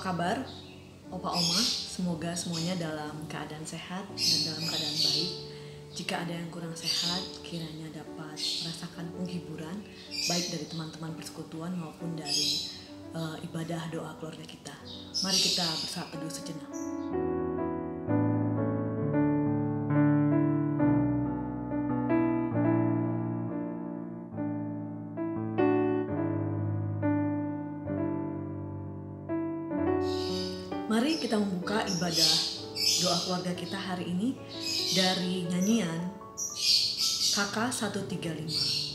kabar Opa Oma? Semoga semuanya dalam keadaan sehat dan dalam keadaan baik. Jika ada yang kurang sehat, kiranya dapat merasakan penghiburan baik dari teman-teman persekutuan maupun dari ibadah doa keluarga kita. Mari kita bersaat teduh sejenak. Mari kita membuka ibadah doa keluarga kita hari ini dari nyanyian KK 135.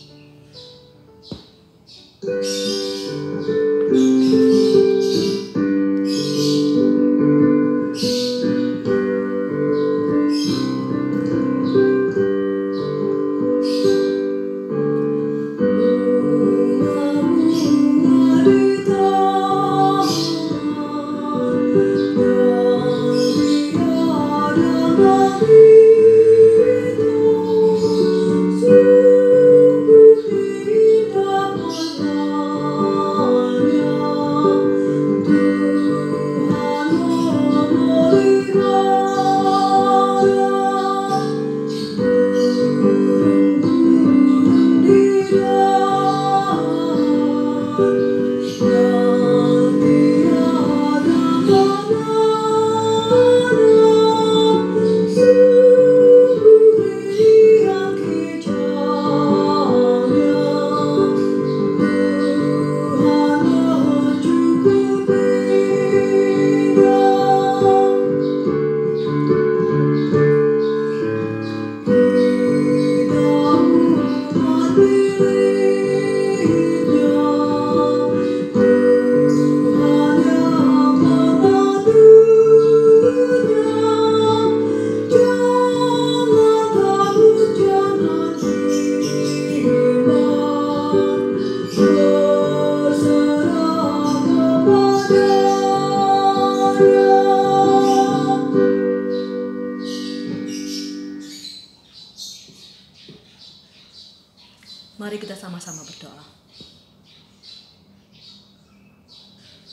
Mari kita sama-sama berdoa.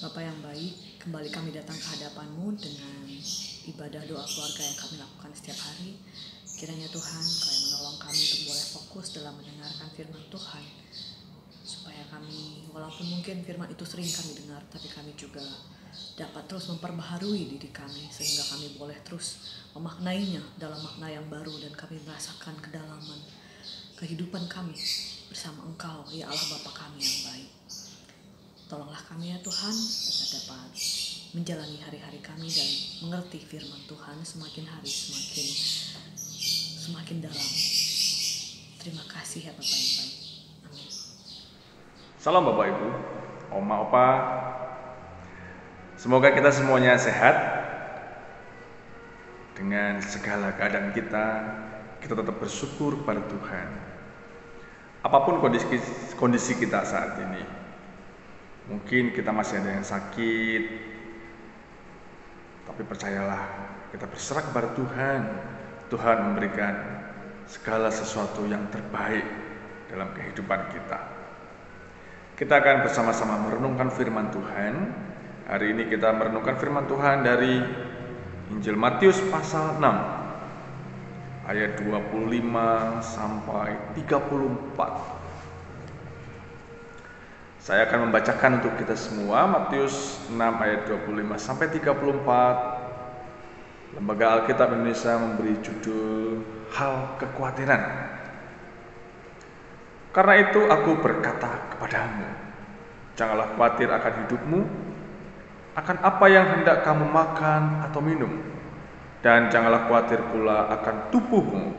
Bapa yang baik, kembali kami datang ke hadapan-Mu dengan ibadah doa keluarga yang kami lakukan setiap hari. Kiranya Tuhan, Kau yang menolong kami untuk boleh fokus dalam mendengarkan firman Tuhan. Supaya kami, walaupun mungkin firman itu sering kami dengar, tapi kami juga dapat terus memperbaharui diri kami, sehingga kami boleh terus memaknainya dalam makna yang baru, dan kami merasakan kedalaman kehidupan kami bersama Engkau, ya Allah Bapa kami yang baik. Tolonglah kami ya Tuhan, agar dapat menjalani hari-hari kami dan mengerti firman Tuhan semakin hari semakin dalam. Terima kasih ya Bapa yang baik. Amin. Salam Bapak Ibu, Oma, Opa. Semoga kita semuanya sehat. Dengan segala keadaan kita tetap bersyukur pada Tuhan. Apapun kondisi kita saat ini, mungkin kita masih ada yang sakit, tapi percayalah, kita berserah kepada Tuhan. Tuhan memberikan segala sesuatu yang terbaik dalam kehidupan kita. Kita akan bersama-sama merenungkan firman Tuhan. Hari ini kita merenungkan firman Tuhan dari Injil Matius pasal 6. Ayat 25 sampai 34. Saya akan membacakan untuk kita semua Matius 6 ayat 25 sampai 34. Lembaga Alkitab Indonesia memberi judul Hal Kekhawatiran. Karena itu aku berkata kepadamu, janganlah khawatir akan hidupmu, akan apa yang hendak kamu makan atau minum. Dan janganlah khawatir pula akan tubuhmu,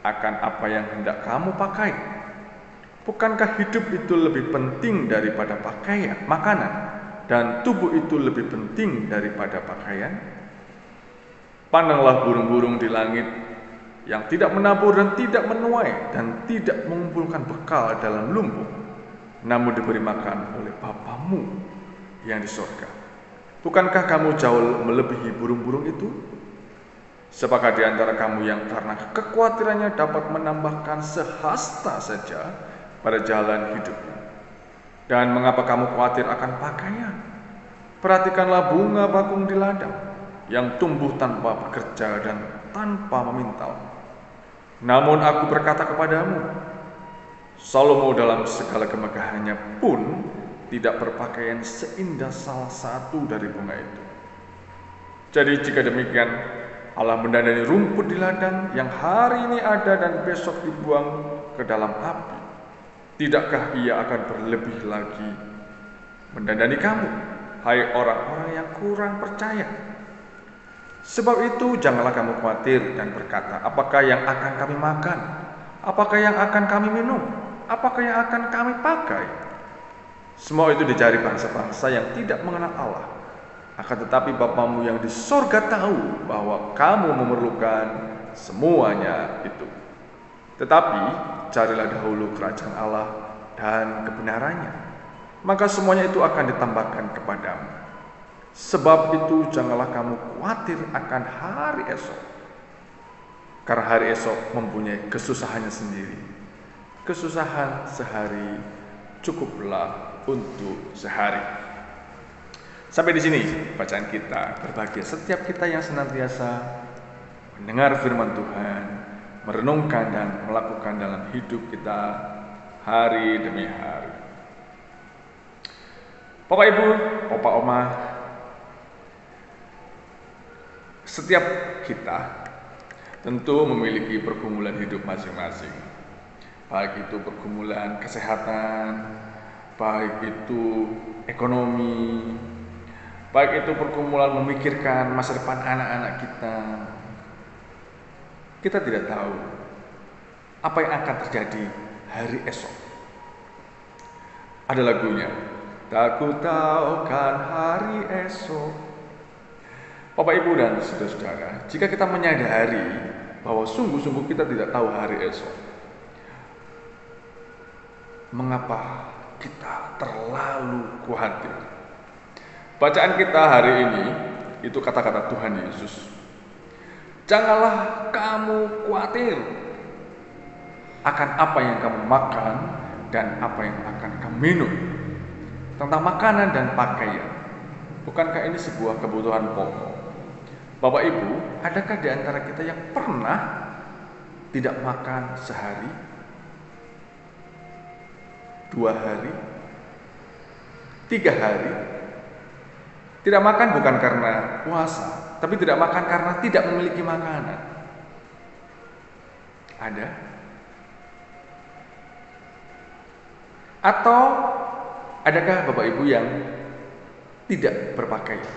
akan apa yang hendak kamu pakai. Bukankah hidup itu lebih penting daripada makanan, dan tubuh itu lebih penting daripada pakaian? Pandanglah burung-burung di langit yang tidak menabur dan tidak menuai dan tidak mengumpulkan bekal dalam lumbung, namun diberi makan oleh Bapamu yang di surga. Bukankah kamu jauh melebihi burung-burung itu? Siapakah di antara kamu yang karena kekhawatirannya dapat menambahkan sehasta saja pada jalan hidupnya? Dan mengapa kamu khawatir akan pakaian? Perhatikanlah bunga bakung di ladang yang tumbuh tanpa bekerja dan tanpa memintal. Namun aku berkata kepadamu, Salomo dalam segala kemegahannya pun tidak berpakaian seindah salah satu dari bunga itu. Jadi jika demikian, Allah mendandani rumput di ladang yang hari ini ada dan besok dibuang ke dalam api. Tidakkah Ia akan berlebih lagi mendandani kamu, hai orang-orang yang kurang percaya? Sebab itu janganlah kamu khawatir dan berkata, apakah yang akan kami makan? Apakah yang akan kami minum? Apakah yang akan kami pakai? Semua itu dicari bangsa-bangsa yang tidak mengenal Allah. Akan tetapi Bapamu yang di sorga tahu bahwa kamu memerlukan semuanya itu. Tetapi carilah dahulu kerajaan Allah dan kebenarannya, maka semuanya itu akan ditambahkan kepadamu. Sebab itu janganlah kamu khawatir akan hari esok, karena hari esok mempunyai kesusahannya sendiri. Kesusahan sehari cukuplah untuk sehari. Sampai di sini bacaan kita. Berbahagia setiap kita yang senantiasa mendengar firman Tuhan, merenungkan dan melakukan dalam hidup kita hari demi hari. Bapak Ibu, Opa Oma, setiap kita tentu memiliki pergumulan hidup masing-masing. Baik itu pergumulan kesehatan, baik itu ekonomi, baik itu pergumulan memikirkan masa depan anak-anak kita. Kita tidak tahu apa yang akan terjadi hari esok. Ada lagunya, tak ku tahu kan hari esok. Bapak Ibu dan saudara-saudara, jika kita menyadari bahwa sungguh-sungguh kita tidak tahu hari esok, mengapa kita terlalu khawatir? Bacaan kita hari ini itu kata-kata Tuhan Yesus. Janganlah kamu khawatir akan apa yang kamu makan dan apa yang akan kamu minum. Tentang makanan dan pakaian, bukankah ini sebuah kebutuhan pokok? Bapak Ibu, adakah di antara kita yang pernah tidak makan sehari, 2 hari, 3 hari? Tidak makan bukan karena puasa, tapi tidak makan karena tidak memiliki makanan. Ada? Atau adakah Bapak Ibu yang tidak berpakaian?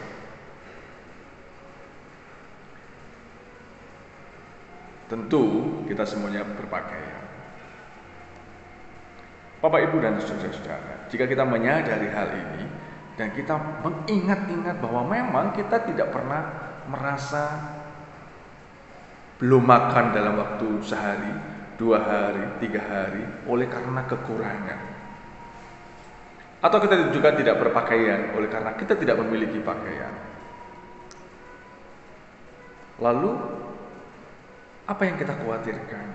Tentu kita semuanya berpakaian. Bapak Ibu dan saudara-saudara, jika kita menyadari hal ini dan kita mengingat-ingat bahwa memang kita tidak pernah merasa belum makan dalam waktu sehari, 2 hari, 3 hari oleh karena kekurangan, atau kita juga tidak berpakaian oleh karena kita tidak memiliki pakaian, lalu apa yang kita khawatirkan?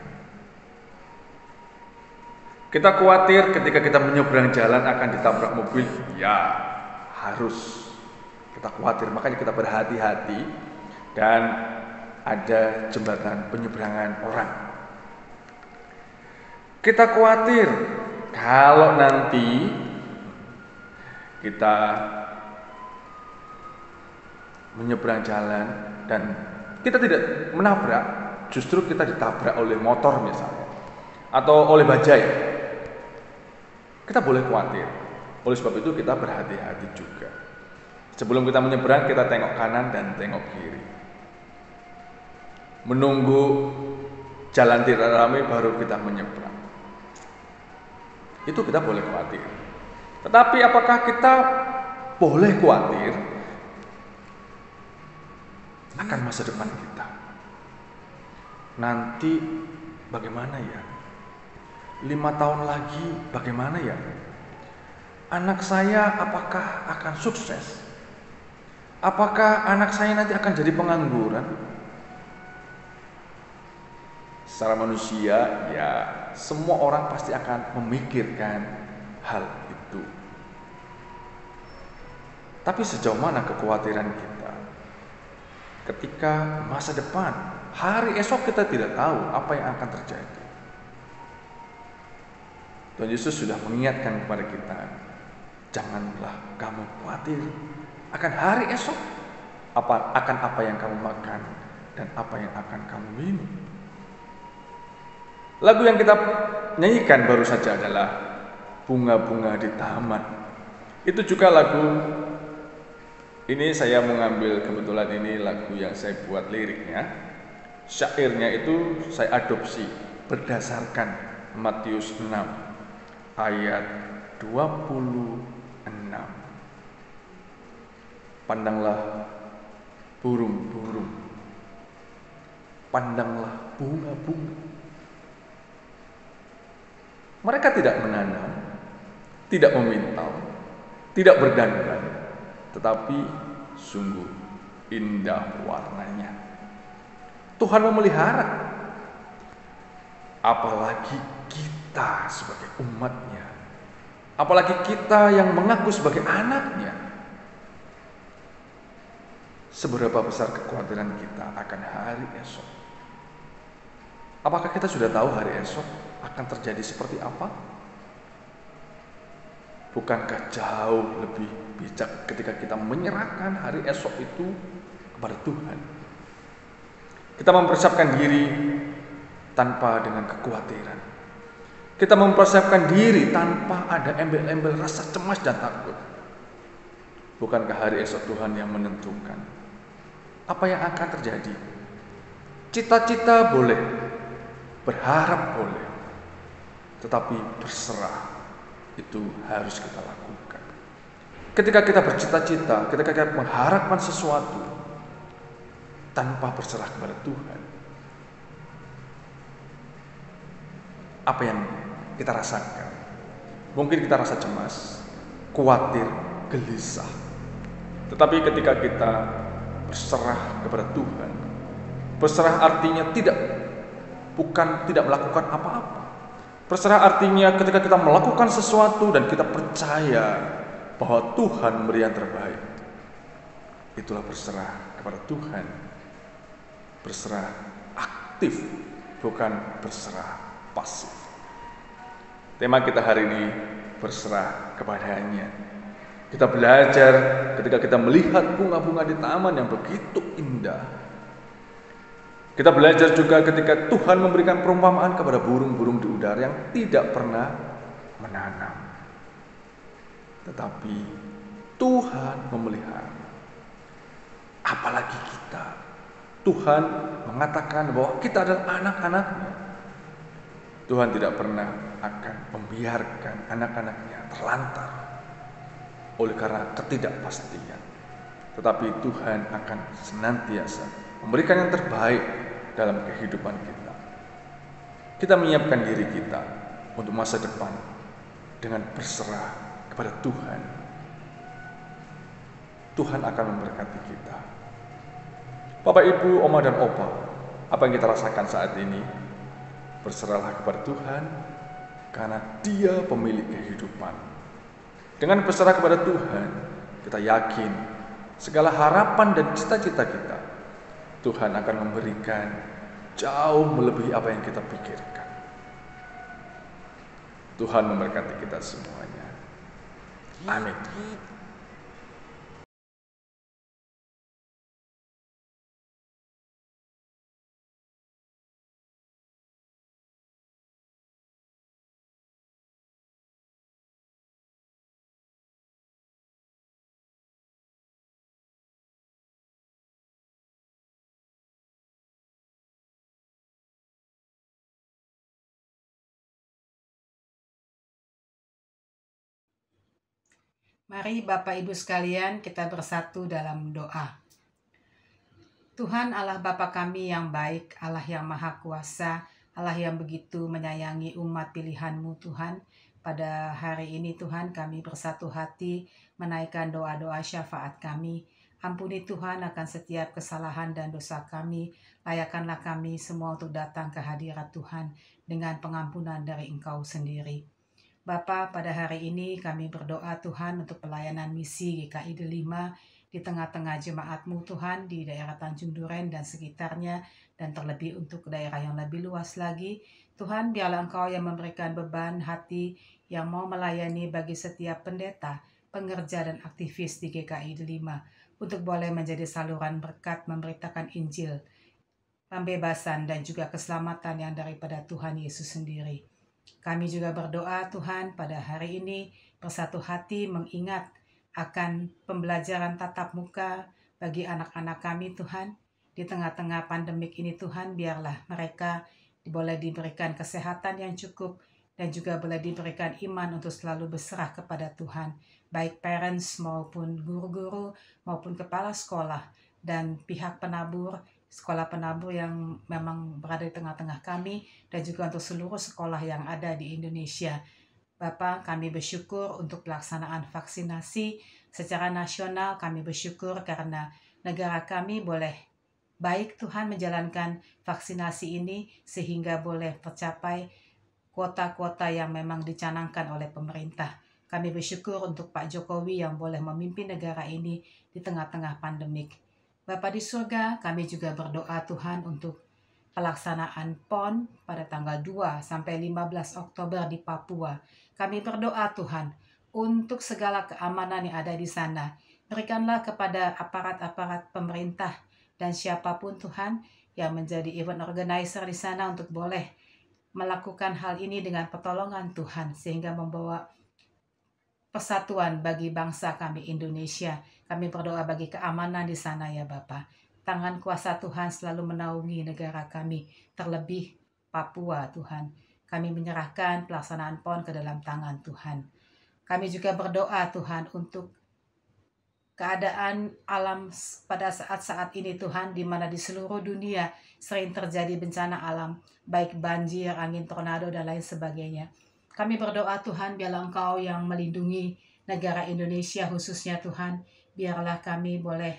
Kita khawatir ketika kita menyeberang jalan akan ditabrak mobil. Ya, harus kita khawatir, makanya kita berhati-hati dan ada jembatan penyeberangan orang. Kita khawatir kalau nanti kita menyeberang jalan dan kita tidak menabrak, justru kita ditabrak oleh motor misalnya, atau oleh bajai. Kita boleh khawatir. Oleh sebab itu kita berhati-hati juga. Sebelum kita menyeberang, kita tengok kanan dan tengok kiri. Menunggu jalan tidak ramai baru kita menyeberang. Itu kita boleh khawatir. Tetapi apakah kita boleh khawatir akan masa depan kita? Nanti bagaimana ya? 5 tahun lagi bagaimana ya? Anak saya apakah akan sukses? Apakah anak saya nanti akan jadi pengangguran? Secara manusia, ya semua orang pasti akan memikirkan hal itu. Tapi sejauh mana kekhawatiran kita ketika masa depan, hari esok kita tidak tahu apa yang akan terjadi. Tuhan Yesus sudah mengingatkan kepada kita, janganlah kamu khawatir akan hari esok, akan apa yang kamu makan dan apa yang akan kamu minum. Lagu yang kita nyanyikan baru saja adalah Bunga-bunga di Taman. Itu juga lagu ini saya mengambil, kebetulan ini lagu yang saya buat liriknya. Syairnya itu saya adopsi berdasarkan Matius 6 ayat 26. Pandanglah burung-burung, pandanglah bunga-bunga. Mereka tidak menanam, tidak memintal, tidak berdandan, tetapi sungguh indah warnanya. Tuhan memelihara, apalagi kita sebagai umatnya, apalagi kita yang mengaku sebagai anaknya. Seberapa besar kekhawatiran kita akan hari esok? Apakah kita sudah tahu hari esok akan terjadi seperti apa? Bukankah jauh lebih bijak ketika kita menyerahkan hari esok itu kepada Tuhan? Kita mempersiapkan diri tanpa dengan kekhawatiran. Kita mempersiapkan diri tanpa ada embel-embel rasa cemas dan takut. Bukankah hari esok Tuhan yang menentukan apa yang akan terjadi? Cita-cita boleh, berharap boleh, tetapi berserah itu harus kita lakukan. Ketika kita bercita-cita, ketika kita mengharapkan sesuatu tanpa berserah kepada Tuhan, apa yang kita rasakan? Mungkin kita rasa cemas, khawatir, gelisah. Tetapi ketika kita berserah kepada Tuhan, berserah artinya bukan tidak melakukan apa-apa. Berserah artinya ketika kita melakukan sesuatu dan kita percaya bahwa Tuhan memberi yang terbaik. Itulah berserah kepada Tuhan. Berserah aktif, bukan berserah pasif. Tema kita hari ini berserah kepadanya. Kita belajar ketika kita melihat bunga-bunga di taman yang begitu indah. Kita belajar juga ketika Tuhan memberikan perumpamaan kepada burung-burung di udara yang tidak pernah menanam. Tetapi Tuhan memelihara. Apalagi kita. Tuhan mengatakan bahwa kita adalah anak-anaknya. Tuhan tidak pernah akan membiarkan anak-anaknya terlantar oleh karena ketidakpastian. Tetapi Tuhan akan senantiasa memberikan yang terbaik dalam kehidupan kita. Kita menyiapkan diri kita untuk masa depan dengan berserah kepada Tuhan. Tuhan akan memberkati kita. Bapak, Ibu, Oma dan Opa, apa yang kita rasakan saat ini? Berserahlah kepada Tuhan karena Dia pemilik kehidupan. Dengan berserah kepada Tuhan, kita yakin segala harapan dan cita-cita kita, Tuhan akan memberikan jauh melebihi apa yang kita pikirkan. Tuhan memberkati kita semuanya. Amin. Mari Bapak Ibu sekalian kita bersatu dalam doa. Tuhan Allah Bapa kami yang baik, Allah yang maha kuasa, Allah yang begitu menyayangi umat pilihan-Mu Tuhan. Pada hari ini Tuhan kami bersatu hati menaikkan doa-doa syafaat kami. Ampuni Tuhan akan setiap kesalahan dan dosa kami. Layakkanlah kami semua untuk datang ke hadirat Tuhan dengan pengampunan dari Engkau sendiri. Bapa, pada hari ini kami berdoa Tuhan untuk pelayanan misi GKI Delima di tengah-tengah jemaat-Mu Tuhan di daerah Tanjung Duren dan sekitarnya, dan terlebih untuk daerah yang lebih luas lagi. Tuhan, biarlah Engkau yang memberikan beban hati yang mau melayani bagi setiap pendeta, pengerja dan aktivis di GKI Delima untuk boleh menjadi saluran berkat memberitakan Injil, pembebasan dan juga keselamatan yang daripada Tuhan Yesus sendiri. Kami juga berdoa Tuhan pada hari ini bersatu hati mengingat akan pembelajaran tatap muka bagi anak-anak kami Tuhan. Di tengah-tengah pandemik ini Tuhan, biarlah mereka boleh diberikan kesehatan yang cukup dan juga boleh diberikan iman untuk selalu berserah kepada Tuhan. Baik parents maupun guru-guru maupun kepala sekolah dan pihak penabur, sekolah penabur yang memang berada di tengah-tengah kami, dan juga untuk seluruh sekolah yang ada di Indonesia. Bapa, kami bersyukur untuk pelaksanaan vaksinasi secara nasional. Kami bersyukur karena negara kami boleh baik Tuhan menjalankan vaksinasi ini sehingga boleh tercapai kuota-kuota yang memang dicanangkan oleh pemerintah. Kami bersyukur untuk Pak Jokowi yang boleh memimpin negara ini di tengah-tengah pandemik. Bapa di surga, kami juga berdoa Tuhan untuk pelaksanaan PON pada tanggal 2 sampai 15 Oktober di Papua. Kami berdoa Tuhan untuk segala keamanan yang ada di sana. Berikanlah kepada aparat-aparat pemerintah dan siapapun Tuhan yang menjadi event organizer di sana untuk boleh melakukan hal ini dengan pertolongan Tuhan sehingga membawa persatuan bagi bangsa kami Indonesia. Kami berdoa bagi keamanan di sana ya Bapa. Tangan kuasa Tuhan selalu menaungi negara kami, terlebih Papua Tuhan. Kami menyerahkan pelaksanaan PON ke dalam tangan Tuhan. Kami juga berdoa Tuhan untuk keadaan alam pada saat-saat ini Tuhan, di mana di seluruh dunia sering terjadi bencana alam, baik banjir, angin tornado dan lain sebagainya. Kami berdoa Tuhan, biarlah Engkau yang melindungi negara Indonesia khususnya Tuhan. Biarlah kami boleh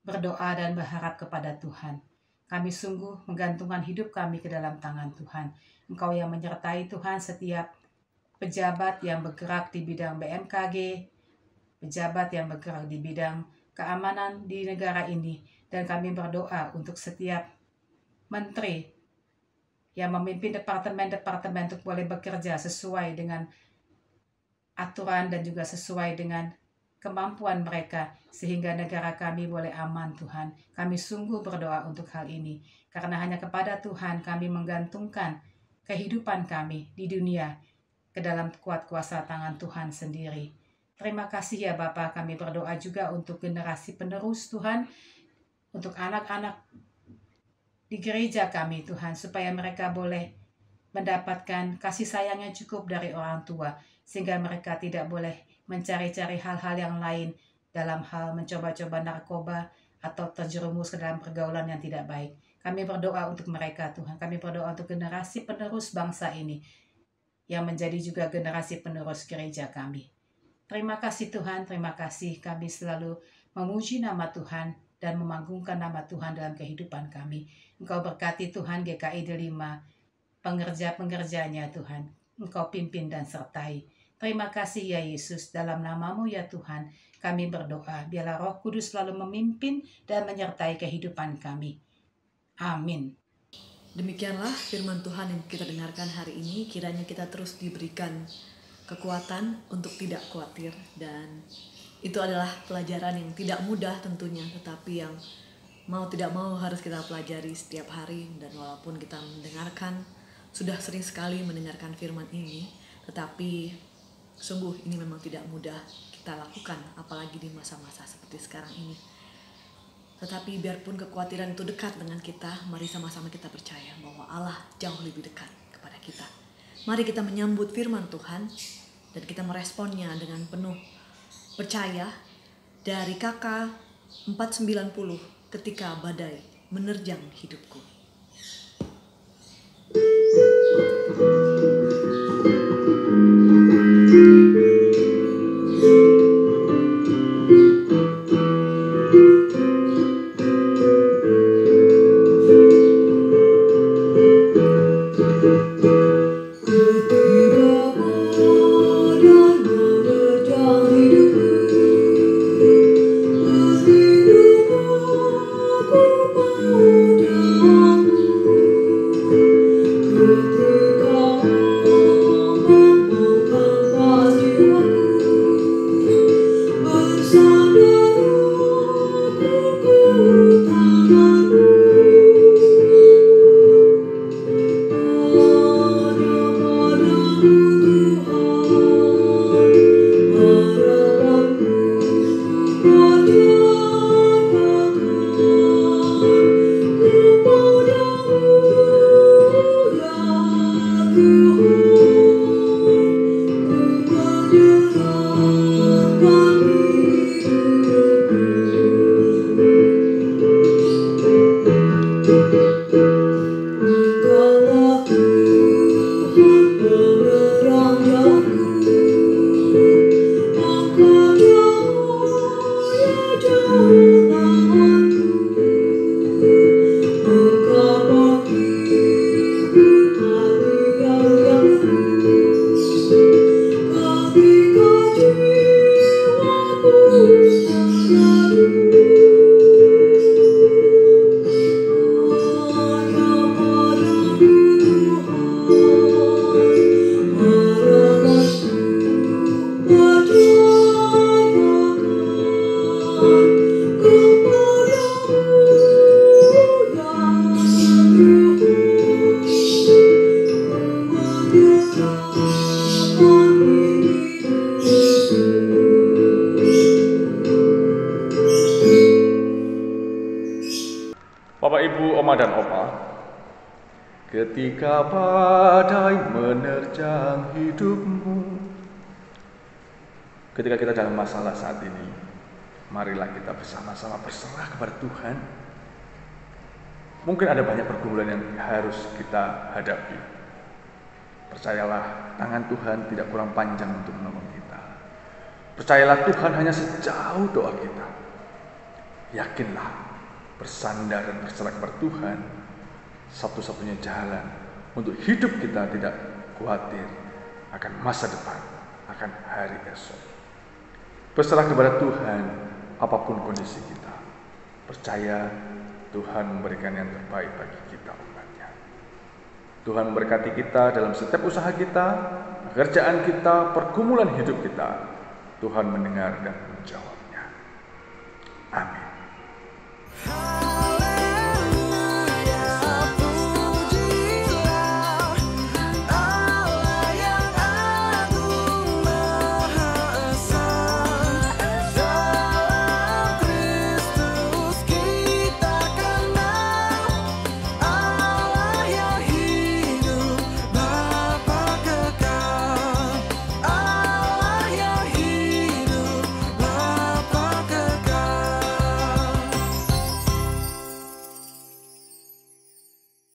berdoa dan berharap kepada Tuhan. Kami sungguh menggantungkan hidup kami ke dalam tangan Tuhan. Engkau yang menyertai Tuhan setiap pejabat yang bergerak di bidang BMKG, pejabat yang bergerak di bidang keamanan di negara ini. Dan kami berdoa untuk setiap menteri yang memimpin departemen-departemen untuk boleh bekerja sesuai dengan aturan dan juga sesuai dengan kemampuan mereka sehingga negara kami boleh aman Tuhan. Kami sungguh berdoa untuk hal ini karena hanya kepada Tuhan kami menggantungkan kehidupan kami di dunia ke dalam kuat kuasa tangan Tuhan sendiri. Terima kasih ya Bapa, kami berdoa juga untuk generasi penerus Tuhan, untuk anak-anak di gereja kami Tuhan, supaya mereka boleh mendapatkan kasih sayang yang cukup dari orang tua, sehingga mereka tidak boleh mencari-cari hal-hal yang lain dalam hal mencoba-coba narkoba atau terjerumus ke dalam pergaulan yang tidak baik. Kami berdoa untuk mereka Tuhan, kami berdoa untuk generasi penerus bangsa ini, yang menjadi juga generasi penerus gereja kami. Terima kasih Tuhan, terima kasih, kami selalu memuji nama Tuhan dan memagungkan nama Tuhan dalam kehidupan kami. Engkau berkati Tuhan GKI Delima, pengerja-pengerjanya Tuhan. Engkau pimpin dan sertai. Terima kasih ya Yesus, dalam nama-Mu ya Tuhan, kami berdoa. Biarlah Roh Kudus selalu memimpin dan menyertai kehidupan kami. Amin. Demikianlah firman Tuhan yang kita dengarkan hari ini. Kiranya kita terus diberikan kekuatan untuk tidak khawatir, dan itu adalah pelajaran yang tidak mudah tentunya, tetapi yang mau tidak mau harus kita pelajari setiap hari. Dan walaupun kita mendengarkan, sudah sering sekali mendengarkan firman ini, tetapi sungguh ini memang tidak mudah kita lakukan, apalagi di masa-masa seperti sekarang ini. Tetapi biarpun kekhawatiran itu dekat dengan kita, mari sama-sama kita percaya bahwa Allah jauh lebih dekat kepada kita. Mari kita menyambut firman Tuhan dan kita meresponnya dengan penuh percaya dari KK 490, ketika badai menerjang hidupku. Ketika ketika badai menerjang hidupmu. Ketika kita dalam masalah saat ini, marilah kita bersama-sama berserah kepada Tuhan. Mungkin ada banyak pergumulan yang harus kita hadapi. Percayalah, tangan Tuhan tidak kurang panjang untuk menolong kita. Percayalah, Tuhan hanya sejauh doa kita. Yakinlah, bersandar dan berserah kepada Tuhan satu-satunya jalan untuk hidup kita tidak khawatir akan masa depan, akan hari esok. Berserah kepada Tuhan apapun kondisi kita. Percaya Tuhan memberikan yang terbaik bagi kita umatnya. Tuhan memberkati kita dalam setiap usaha kita, pekerjaan kita, pergumulan hidup kita. Tuhan mendengar dan menjawabnya. Amin.